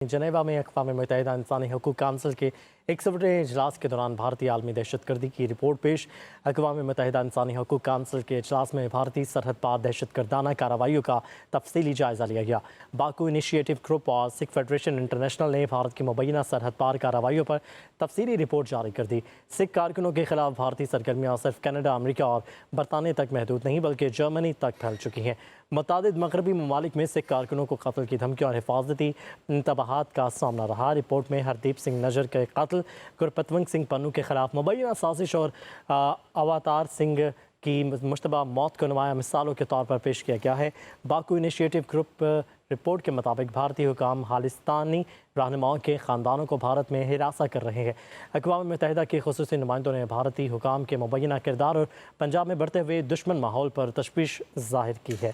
जनेवा में अक़वाम मुत्तहिदा इंसानी हकूक़ काउंसिल के 61वें इजलास के दौरान भारतीय आलमी दहशतगर्दी की रिपोर्ट पेश। अक़वाम मुत्तहिदा इंसानी हकूक़ काउंसिल के इजलास में भारतीय सरहद पार दहशतगर्दाना कार्रवाइयों का तफसीली जायज़ा लिया गया। बाकू इनिशिएटिव ग्रुप और सिख फेडरेशन इंटरनेशनल ने भारत की मुबैना सरहद पार कार्रवाइयों पर तफसीली रिपोर्ट जारी कर दी। सिख कारकुनों के खिलाफ भारतीय सरगर्मियाँ सिर्फ कनाडा, अमरीका और बरतानिया तक महदूद नहीं बल्कि जर्मनी तक फैल चुकी हैं। मुतादिद मगरबी ममालिक में सिख कारकुनों को कत्ल की धमकी और हिफाजती इंतबाहात का सामना रहा। रिपोर्ट में हरदीप सिंह नजर के कत्ल, गुरपतवंत सिंह पन्नू के खिलाफ मुबैना साजिश और अवतार सिंह की मुश्तबा मौत को नुमाया मिसालों के तौर पर पेश किया गया है। बाकू इनिशिएटिव ग्रुप रिपोर्ट के मुताबिक भारतीय हुकाम खालिस्तानी रहनुमाओं के ख़ानदानों को भारत में हिरासा कर रहे हैं। अक़वाम मुत्तहिदा के ख़ुसूसी नुमाइंदों ने भारतीय हुकाम के मुबैना किरदार और पंजाब में बढ़ते हुए दुश्मन माहौल पर तशवीश ज़ाहिर की है।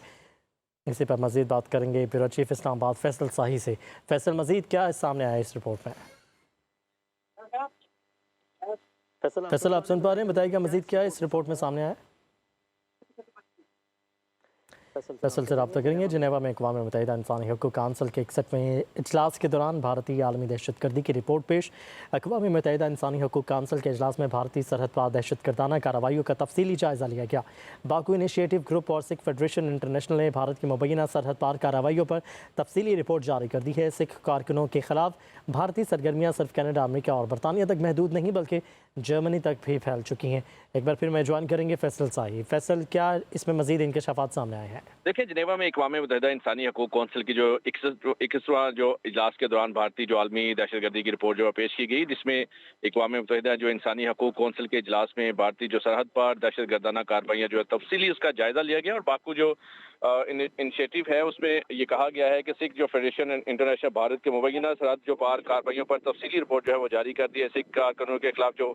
इसी पर मज़ीद बात करेंगे ब्यूरो चीफ इस्लामाबाद फैसल शाही से। फैसल, मज़ीद क्या सामने आया इस रिपोर्ट में? फैसल, आप सुन पा रहे हैं? बताइएगा मज़ीद क्या इस रिपोर्ट में सामने आया? फैसल से रब्ता करेंगे। जनेवा में अक़वाम मुत्तहिदा इंसानी हकूक़ काउंसिल के 61वें इजलास के दौरान भारतीय आलमी दहशतगर्दी की रिपोर्ट पेश। अक़वाम मुत्तहिदा इंसानी हकूक़ काउंसिल के इजलास में भारतीय सरहद पार दहशतगर्दाना कार्रवाइयों का तफसीली जायज़ा लिया गया। बाकू इनिशिएटिव ग्रुप और सिख फेडरेशन इंटरनेशनल ने भारत की मुबैना सरहद पार कार्रवाइयों पर तफसीली रिपोर्ट जारी कर दी है। सिख कारकुनों के खिलाफ भारतीय सरगर्मियाँ सिर्फ कनाडा, अमरीका और बरतानिया तक महदूद नहीं बल्कि जर्मनी तक भी फैल चुकी हैं। एक बार फिर मैं ज्वाइन करेंगे फैसल शाही। फैसल, क्या इसमें मज़ीद इंकशाफात सामने आए हैं? देखिए, जनेवा में अक़वाम मुत्तहिदा इंसानी हकूक़ कौंसिल की जो 21वां जो इजलास के दौरान भारतीय जो आलमी दहशतगर्दी की रिपोर्ट जो पेश की गई, जिसमें अक़वाम मुत्तहिदा जो इंसानी हकूक़ कौंसिल के इजलास में भारतीय जो सरहद पार दहशतगर्दाना कार्रवाइयाँ जो है तफसीली उसका जायजा लिया गया। और बाकू जो इनिशिएटिव है उसमें ये कहा गया है कि सिख जो फेडरेशन इंटरनेशनल भारत के मुबैना सरहद जो पार कार्रवाइयों पर तफसीली रिपोर्ट जो है वो जारी कर दी है। सिख कारकुनों के खिलाफ जो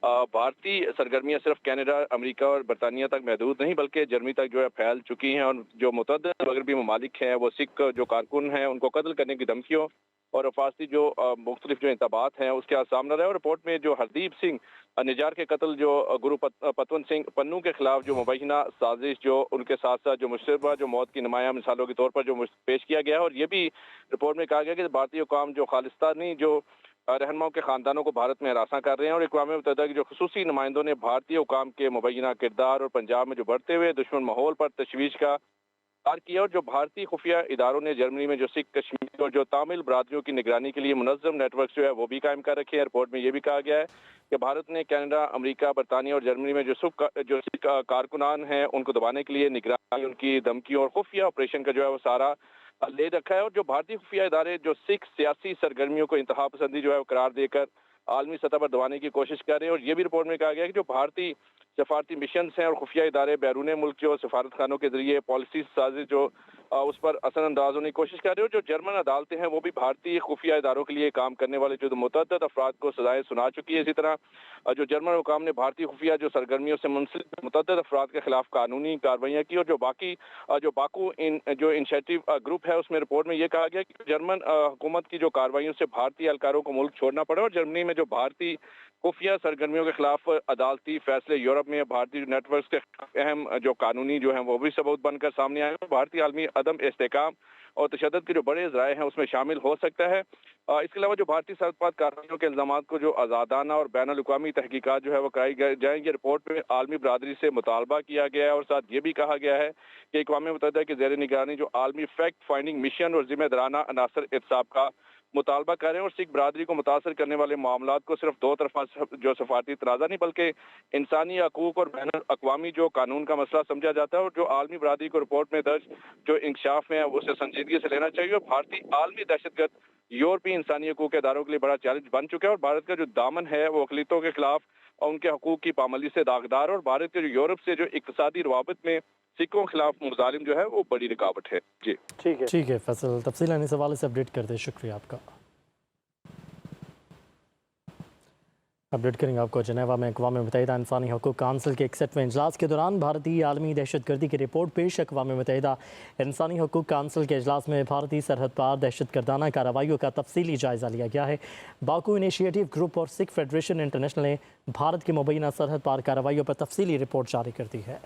भारतीय सरगर्मियाँ सिर्फ कनाडा, अमेरिका और बरतानिया तक महदूद नहीं बल्कि जर्मनी तक जो है फैल चुकी हैं। और जो मुतअद्दिद मगरबी ममालिक हैं वो सिख जो कारकुन हैं उनको कत्ल करने की धमकियों और अफासी जो मुख्तलिफ जो इंतबात हैं उसके सामना रहे। और रिपोर्ट में जो हरदीप सिंह निजार के कत्ल, जो गुरपतवंत सिंह पन्नू के खिलाफ जो मुबैना साजिश, जो उनके साथ साथ जो मुश्तबा जो मौत की नुमाया मिसालों के तौर पर जो पेश किया गया है। और ये भी रिपोर्ट में कहा गया कि भारतीय हुकाम जो खालिस्तानी जो रहनुमाओं के ख़ानदानों को भारत में हरासा कर रहे हैं। और अक़वाम मुत्तहिदा के जो ख़ुसूसी नुमाइंदों ने भारतीय हुकाम के मुबैना किरदार और पंजाब में जो बढ़ते हुए दुश्मन माहौल पर तशवीश का किया। और जो भारतीय खुफिया इदारों ने जर्मनी में जो सिख, कश्मीर और जो तामिल बरादरियों की निगरानी के लिए मुनज़्ज़म नेटवर्क जो है वो भी कायम कर रखे हैं। रिपोर्ट में ये भी कहा गया है कि भारत ने कनाडा, अमेरिका, बरतानिया और जर्मनी में जो सिख कारकुनान हैं उनको दबाने के लिए निगरानी, उनकी धमकी और खुफिया ऑपरेशन का जो है वो सारा ले रखा है। और जो भारतीय खुफिया इदारे जो सिख सियासी सरगर्मियों को इंतहा पसंदी जो है वो करार देकर आलमी सतह पर दबाने की कोशिश कर रहे हैं। और ये भी रिपोर्ट में कहा गया है कि जो भारतीय सफारती मिशन हैं और खुफिया इदारे बैरून मुल्क जो सफारत खानों के जरिए पॉलिसी साजिश जो उस पर असरअंदाज होने की कोशिश कर रहे हो। जो जर्मन अदालतें हैं वो भी भारतीय खुफिया इदारों के लिए काम करने वाले जो मुतअद्दिद अफराद को सजाएं सुना चुकी है। इसी तरह जो जर्मन हुकाम ने भारतीय खुफिया जो सरगर्मियों से मुंसलिक मुतअद्दिद अफराद के खिलाफ कानूनी कार्रवाइयाँ की। और जो बाकी जो बाकू जो इनिशिएटिव ग्रुप है उसमें रिपोर्ट में ये कहा गया कि जर्मन हुकूमत की जो कार्रवाइयों से भारतीय एहलकारों को मुल्क छोड़ना पड़ा। और जर्मनी में जो भारतीय खुफिया सरगर्मियों के खिलाफ अदालती फैसले, यूरोप में भारतीय नेटवर्क के अहम जो कानूनी जो हैं वो भी सबूत बनकर सामने आए। भारतीय आलमी अदम इस्तेहकाम और तशद्दुद के जो बड़े ज़राए हैं उसमें शामिल हो सकता है। इसके अलावा जो भारतीय सरहद पार कार्रवाइयों के इल्ज़ाम को जो आज़ादाना और बैनुल अक़वामी तहकीकात जो है वो कराई जाएंगी। रिपोर्ट में आलमी बरादरी से मुतालबा किया गया है। और साथ ये भी कहा गया है कि अक़वाम मुत्तहिदा की ज़ेर निगरानी जो आलमी फैक्ट फाइंडिंग मिशन और ज़िम्मेदाराना अनासर एहतसाब का मुतालबा करें। और सिख बरादरी को मुतासर करने वाले मामलात को सिर्फ दो तरफा जो सफारती तनाज़ा नहीं बल्कि इंसानी हकूक़ और बैनुल अक़वामी जो कानून का मसला समझा जाता है। और जो आलमी बरादरी को रिपोर्ट में दर्ज जो इंकशाफ है उसे संजीदगी से लेना चाहिए। और भारतीय आलमी दहशतगर्द यूरोपीय इंसानी हकूक़ के इदारों के लिए बड़ा चैलेंज बन चुका है। और भारत का जो दामन है वो अक़लियतों के खिलाफ और उनके हकूक़ की पामाली से दागदार। और भारत के जो यूरोप से जो इक़्तिसादी रवाबित में सिखों के खिलाफ मुजालिम जो है वो बड़ी रुकावट है। जी ठीक है फैसल, तफसीलन इस हवाले से अपडेट करते, शुक्रिया आपका। अपडेट करेंगे आपको। जनेवा में अक़वाम मुत्तहिदा इंसानी हकूक़ काउंसिल के 61वें इजलास के दौरान भारतीय आलमी दहशतगर्दी की रिपोर्ट पेश। अक़वाम मुत्तहिदा इंसानी हकूक़ काउंसिल के इजलास में भारतीय सरहद पार दहशतगर्दाना कार्रवाइयों का तफसीली जायज़ा लिया गया है। बाकू इनिशिएटिव ग्रुप और सिख फेडरेशन इंटरनेशनल ने भारत की मुबैना सरहद पार कार्रवाइयों पर तफसीली रिपोर्ट जारी कर दी है।